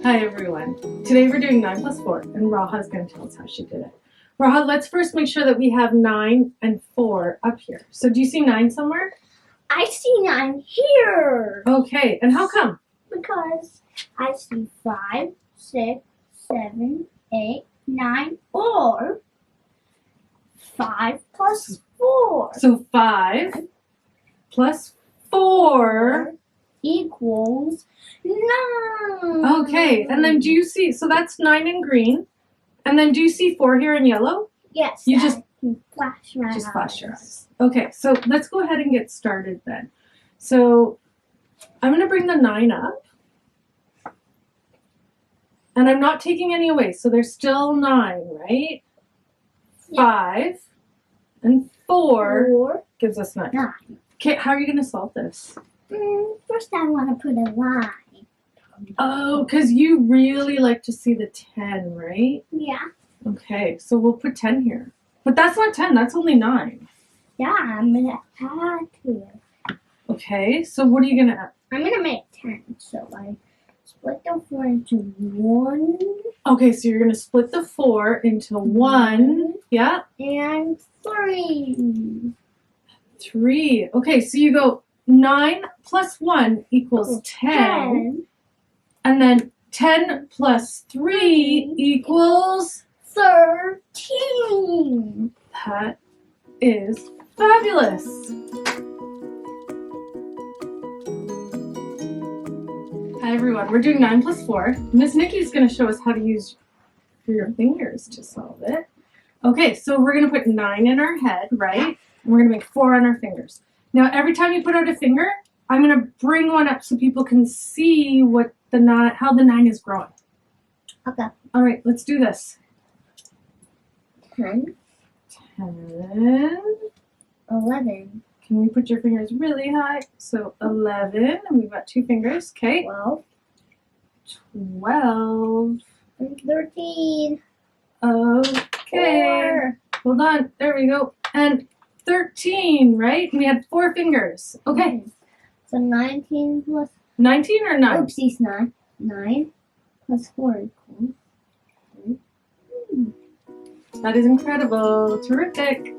Hi everyone. Today we're doing 9 plus 4 and Raha's going to tell us how she did it. Raha, let's first make sure that we have 9 and 4 up here. So do you see 9 somewhere? I see 9 here. Okay, and how come? Because I see 5, 6, 7, 8, 9, or 5 plus 4. So 5 plus 4 equals 9. Okay, and then do you see, so that's 9 in green, and then do you see 4 here in yellow? Yes. You just flash my Just eyes. flash your eyes. Okay, so let's go ahead and get started then. So I'm going to bring the 9 up. And I'm not taking any away, so there's still 9, right? Yeah. 5 and 4 4, gives us 9. 9. Okay, how are you going to solve this? First I want to put a line. Oh, because you really like to see the 10, right? Yeah. Okay, so we'll put 10 here. But that's not 10, that's only 9. Yeah, I'm going to add to it. Okay, so what are you going to add? I'm going to make 10, so I split the 4 into 1. Okay, so you're going to split the 4 into 1. Yeah. And 3. 3. Okay, so you go 9 plus 1 equals 10. And then 10 plus 3 equals 13. That is fabulous. Hi everyone, we're doing 9 plus 4. Miss Nikki's going to show us how to use your fingers to solve it. Okay, so we're going to put 9 in our head, right? And we're going to make 4 on our fingers. Now, every time you put out a finger, I'm going to bring one up so people can see what the 9, how the 9 is growing. Okay. All right, let's do this. 10, 10. 11, Can you put your fingers really high? So 11, and we've got 2 fingers. Okay. 12, 12. and 13. Okay. 4. Hold on. There we go. And 13, right? We had 4 fingers. Okay. So 19 plus. 19 or 9? Oopsies, 9. 9 plus 4 equals. That is incredible. Terrific.